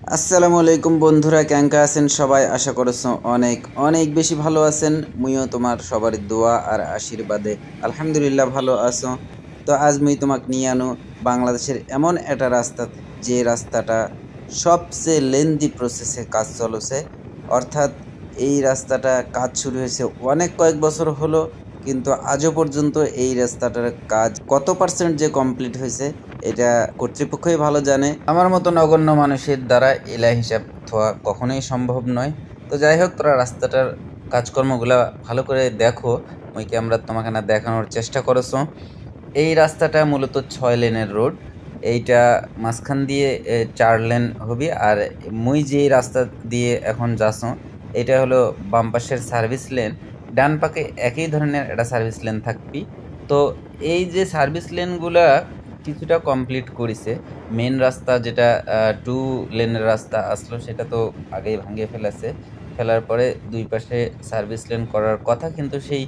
আসসালামু আলাইকুম বন্ধুরা, কেঙ্কা আছেন সবাই? আশা করছ অনেক অনেক বেশি ভালো আছেন। মুইও তোমার সবার দোয়া আর আশীর্বাদে আলহামদুলিল্লাহ ভালো আছো। তো আজ মুই তোমাক নিয়ে আনো বাংলাদেশের এমন একটা রাস্তা, যে রাস্তাটা সবচেয়ে লেন্দি প্রসেসে কাজ চলছে। অর্থাৎ এই রাস্তাটা কাজ শুরু হয়েছে অনেক কয়েক বছর হলো, কিন্তু আজও পর্যন্ত এই রাস্তাটার কাজ কত পার্সেন্ট যে কমপ্লিট হয়েছে এটা কর্তৃপক্ষই ভালো জানে। আমার মতো নগণ্য মানুষের দ্বারা এলা হিসাব থোয়া কখনোই সম্ভব নয়। তো যাই হোক, তোরা রাস্তাটার কাজকর্মগুলা ভালো করে দেখো। মুইকে আমরা তোমাকে না দেখানোর চেষ্টা করেছ। এই রাস্তাটা মূলত 6 লেনের রোড। এইটা মাঝখান দিয়ে 4 লেন হবি। আর মুই যে রাস্তা দিয়ে এখন যাচ্ছ, এটা হলো বাম পাশের সার্ভিস লেন। ডান পাকে একই ধরনের একটা সার্ভিস লেন থাকবি। তো এই যে সার্ভিস লেনগুলা কিছুটা কমপ্লিট করেছে। মেন রাস্তা যেটা 2 লেনের রাস্তা আসলো, সেটা তো আগেই ভাঙিয়ে ফেলার পরে দুই পাশে সার্ভিস লেন করার কথা, কিন্তু সেই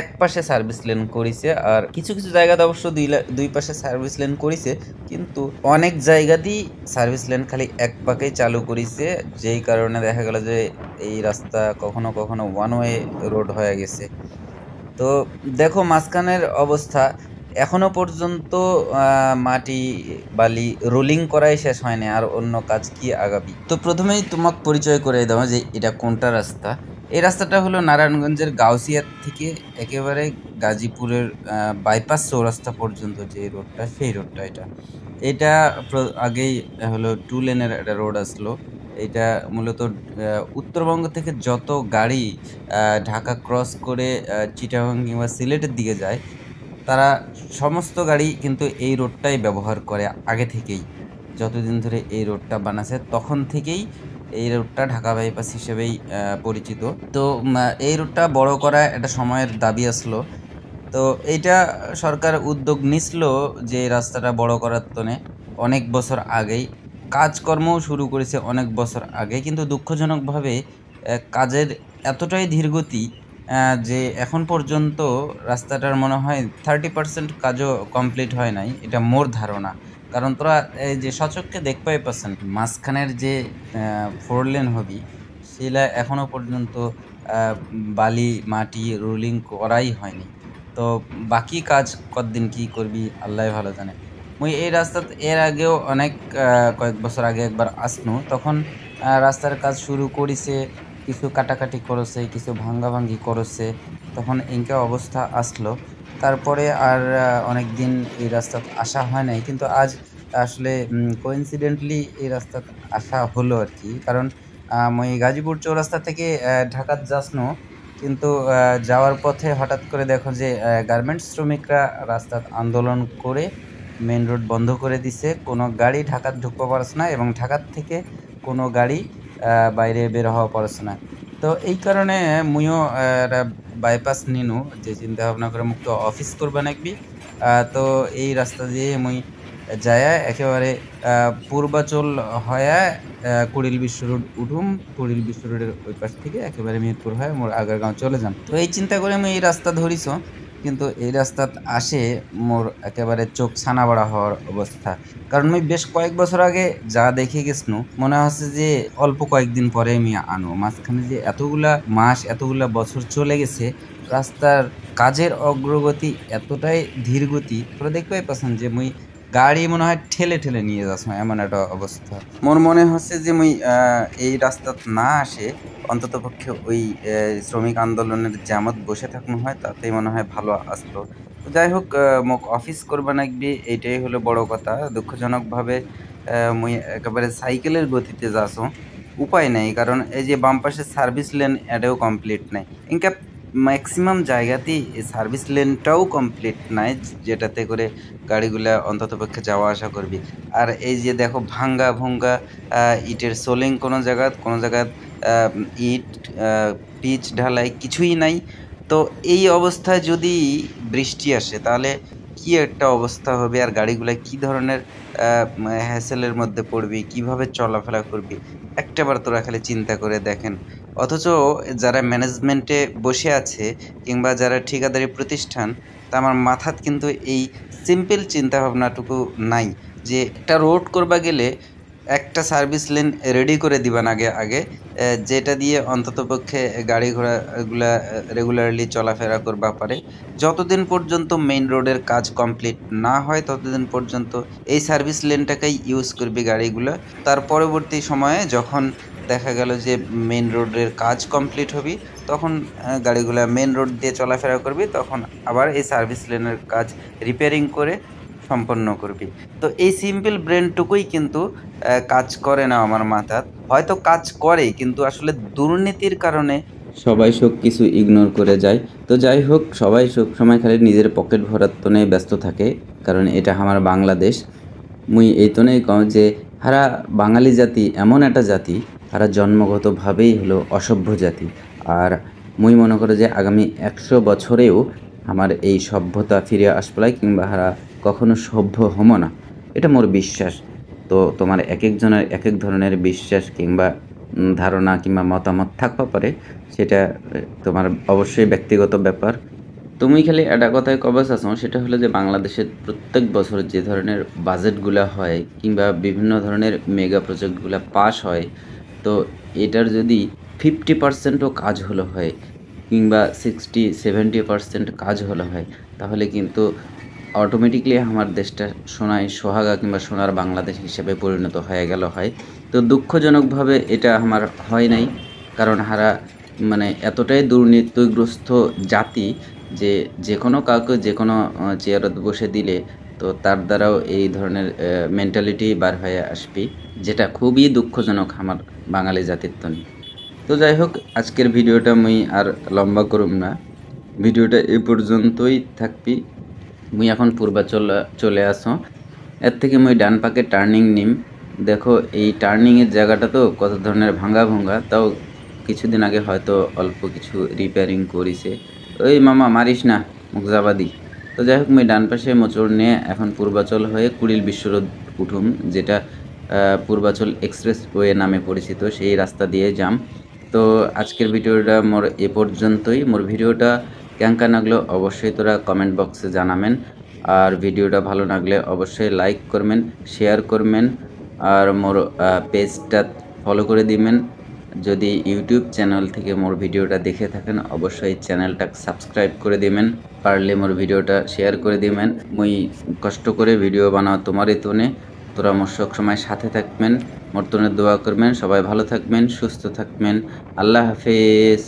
এক পাশে সার্ভিস লেন করেছে। আর কিছু কিছু জায়গাতে অবশ্য দুই পাশে সার্ভিস লেন করেছে, কিন্তু অনেক জায়গাতেই সার্ভিস লেন খালি এক পাকেই চালু করেছে, যেই কারণে দেখা গেল যে এই রাস্তা কখনো কখনো ওয়ান ওয়ে রোড হয়ে গেছে। তো দেখো মাঝখানের অবস্থা, এখনো পর্যন্ত মাটি বালি রোলিং করাই শেষ হয়নি, আর অন্য কাজ কি আগাবি। তো প্রথমেই তোমাকে পরিচয় করে দাও যে এটা কোনটা রাস্তা। এই রাস্তাটা হলো নারায়ণগঞ্জের গাউসিয়া থেকে একেবারে গাজীপুরের বাইপাস চৌরাস্তা পর্যন্ত যে রোডটা, সেই রোডটা এটা। এটা আগেই হলো 2 লেনের একটা রোড আসলো। এটা মূলত উত্তরবঙ্গ থেকে যত গাড়ি ঢাকা ক্রস করে চিটাগাং কিংবা সিলেটের দিকে যায়, তারা সমস্ত গাড়ি কিন্তু এই রোডটাই ব্যবহার করে আগে থেকেই। যতদিন ধরে এই রোডটা বানাছে তখন থেকেই এই রোডটা ঢাকা বাইপাস হিসেবেই পরিচিত। তো এই রোডটা বড় করা একটা সময়ের দাবি আসলো। তো এইটা সরকার উদ্যোগ নিছিল যে রাস্তাটা বড় করার তনে অনেক বছর আগেই। কাজকর্মও শুরু করেছে অনেক বছর আগে, কিন্তু দুঃখজনকভাবে কাজের এতটাই ধীরগতি যে এখন পর্যন্ত রাস্তাটার মনে হয় 30% কাজও কমপ্লিট হয় নাই, এটা মোর ধারণা। কারণ তোরা এই যে সচক্ষে দেখতেই পাচ্ছেন মাঝখানের যে 4 লেন হবি, সেটা এখনো পর্যন্ত বালি মাটি রোলিং করাই হয়নি। তো বাকি কাজ কতদিন কি করবি আল্লাহ ভালো জানে। মুই এই রাস্তা এর আগেও অনেক কয়েক বছর আগে একবার আসনু, তখন রাস্তার কাজ শুরু করেছে, কিছু কাটাকাটি করেছে, কিছু ভাঙ্গাভাঙ্গি করেছে, তখন ইনকা অবস্থা আসলো। তারপরে আর অনেক দিন এই রাস্তা আসা হয় নাই, কিন্তু আজ আসলে কোইন্সিডেন্টলি এই রাস্তা আসা হলো আর কি। কারণ মই গাজীপুর চৌরাস্তা থেকে ঢাকাত যাসনু, কিন্তু যাওয়ার পথে হঠাৎ করে দেখো যে গার্মেন্টস শ্রমিকরা রাস্তাত আন্দোলন করে মেন রোড বন্ধ করে দিছে, কোনো গাড়ি ঢাকাত ঢুকতে পারছে না, এবং ঢাকার থেকে কোনো গাড়ি বাইরে বের হওয়া পারছে না। তো এই কারণে মুইও একটা বাইপাস নিনু, যে চিন্তা ভাবনা করে মুক্ত অফিস করবা নাকবি। তো এই রাস্তা দিয়ে মুই যায় একেবারে পূর্বাচল হয়ে কুড়িল বিশ্ব রোড উঠুম। কুড়িল বিশ্ব রোডের ওই পাশ থেকে একেবারে মিরপুর হয়ে মোর আগারগাঁও চলে যাম। তো এই চিন্তা করে আমি এই রাস্তা ধরিছ, কিন্তু এই রাস্তাত আসে মোর একেবারে চোখ ছানা বড়া হওয়ার অবস্থা। কারণ আমি বেশ কয়েক বছর আগে যা দেখে গেছনু, মনে হচ্ছে যে অল্প কয়েকদিন পরে আমি আনো। মাঝখানে যে এতগুলা মাস এতগুলা বছর চলে গেছে, রাস্তার কাজের অগ্রগতি এতটাই ধীরগতি, তোরা দেখতেই পাচ্ছেন যে মুই গাড়ি মনে হয় ঠেলে ঠেলে নিয়ে যাচ্ছ, এমন একটা অবস্থা। মোর মনে হচ্ছে যে মুই এই রাস্তাত না আসে অন্তত পক্ষে ওই শ্রমিক আন্দোলনের জামাত বসে থাকুন হয়, তাতেই মনে হয় ভালো আসতো। তো যাই হোক, মোক অফিস করবা নাকবি, এইটাই হলো বড় কথা। দুঃখজনকভাবে মুই একেবারে সাইকেলের গতিতে যাচ্ছ, উপায় নাই। কারণ এই যে বাম পাশে সার্ভিস লেন এটাও কমপ্লিট নাই, ইনকা ম্যাক্সিমাম জায়গাতেই সার্ভিস লেনটাও কমপ্লিট নাই, যেটাতে করে গাড়িগুলা অন্ততপক্ষে যাওয়া আসা করবি। আর এই যে দেখো ভাঙ্গা ভুঙ্গা ইটের সোলিং, কোনো জায়গাত ইট পিচ ঢালাই কিছুই নাই। তো এই অবস্থায় যদি বৃষ্টি আসে তাহলে কি একটা অবস্থা হবে, আর গাড়িগুলা কি ধরনের হ্যাসেলের মধ্যে পড়বি, কিভাবে চলাফেরা করবি, একটাবার তোরা খালি চিন্তা করে দেখেন। অথচ যারা ম্যানেজমেন্টে বসে আছে কিংবা যারা ঠিকাদারি প্রতিষ্ঠান, তা আমার মাথাত কিন্তু এই সিম্পল চিন্তা ভাবনাটুকু নাই যে একটা রোড করবা গেলে একটা সার্ভিস লেন রেডি করে দিবেন আগে আগে, যেটা দিয়ে অন্ততপক্ষে গাড়ি ঘোড়াগুলা রেগুলারলি চলাফেরা করবা পারে। যতদিন পর্যন্ত মেইন রোডের কাজ কমপ্লিট না হয় ততদিন পর্যন্ত এই সার্ভিস লেনটাকেই ইউজ করবি গাড়িগুলো। তার পরবর্তী সময়ে যখন দেখা গেল যে মেইন রোডের কাজ কমপ্লিট হবি, তখন গাড়িগুলো মেইন রোড দিয়ে চলাফেরা করবি, তখন আবার এই সার্ভিস লেনের কাজ রিপেয়ারিং করে সম্পন্ন করবি। তো এই সিম্পল ব্রেনটুকুই কিন্তু কাজ করে না আমার মাথাত। হয়তো কাজ করে, কিন্তু আসলে দুর্নীতির কারণে সবাই সব কিছু ইগনোর করে যায়। তো যাই হোক, সবাই সব সময় খালি নিজের পকেট ভরার তনে ব্যস্ত থাকে, কারণ এটা আমার বাংলাদেশ। মুই এই তনেই কম যে হারা বাঙালি জাতি এমন একটা জাতি, হারা জন্মগতভাবেই হলো অসভ্য জাতি। আর মুই মনে করি যে আগামী 100 বছরেও আমার এই সভ্যতা ফিরে আসপলাই, কিংবা হারা কখনো সভ্য হমো না, এটা মোর বিশ্বাস। তো তোমার এক একজনের এক এক ধরনের বিশ্বাস কিংবা ধারণা কিংবা মতামত থাকতে পারে, সেটা তোমার অবশ্যই ব্যক্তিগত ব্যাপার। তুমি খালি একটা কথায় কবাস আছো, সেটা হলো যে বাংলাদেশের প্রত্যেক বছর যে ধরনের বাজেটগুলো হয় কিংবা বিভিন্ন ধরনের মেগা প্রজেক্টগুলো পাস হয়, তো এটার যদি 50%ও কাজ হলো হয় কিংবা 60-70% কাজ হলো হয়, তাহলে কিন্তু অটোমেটিকলি আমার দেশটা সোনায় সোহাগা কিংবা সোনার বাংলাদেশ হিসেবে পরিণত হয়ে গেল হয়। তো দুঃখজনকভাবে এটা আমার হয় নাই, কারণ হারা মানে এতটাই দুর্নীতিগ্রস্ত জাতি যে যে কোনো কাউকে যে কোনো চেয়ারত বসে দিলে তো তার দ্বারাও এই ধরনের মেন্টালিটি বার হয়ে আসবি, যেটা খুবই দুঃখজনক আমার বাঙালি জাতির তনি। তো যাই হোক, আজকের ভিডিওটা মুই আর লম্বা করুম না, ভিডিওটা এ পর্যন্তই থাকবি। মুই এখন পূর্বাচল চলে আসো, এর থেকে মুই ডান পাকে টার্নিং নিম। দেখো এই টার্নিংয়ের জায়গাটা তো কত ধরনের ভাঙ্গা ভঙ্গা, তাও কিছুদিন আগে হয়তো অল্প কিছু রিপেয়ারিং করেছে। ওই মামা মারিস না, মুখজাবাদি। তো যাই হোক, মুই ডান পাশে মোচড় নিয়ে এখন পূর্বাচল হয়ে কুড়িল বিশ্বরোড উঠুম, যেটা পূর্বাচল এক্সপ্রেস ওয়ে নামে পরিচিত, সেই রাস্তা দিয়ে যাম। তো আজকের ভিডিওটা মোর এ পর্যন্তই। মোর ভিডিওটা কেঙ্কা লাগলো অবশ্যই তোরা কমেন্ট বক্সে জানাবেন। আর ভিডিওটা ভালো লাগলে অবশ্যই লাইক করবেন, শেয়ার করবেন, আর মোর পেজটা ফলো করে দিবেন। যদি ইউটিউব চ্যানেল থেকে মোর ভিডিওটা দেখে থাকেন, অবশ্যই চ্যানেলটা সাবস্ক্রাইব করে দিবেন। পারলে মোর ভিডিওটা শেয়ার করে দিবেন। মুই কষ্ট করে ভিডিও বানাও তোমারই তনে, তোরা মোর সব সময় সাথে থাকবেন, মোর তনে দোয়া করবেন। সবাই ভালো থাকবেন, সুস্থ থাকবেন। আল্লাহ হাফেজ।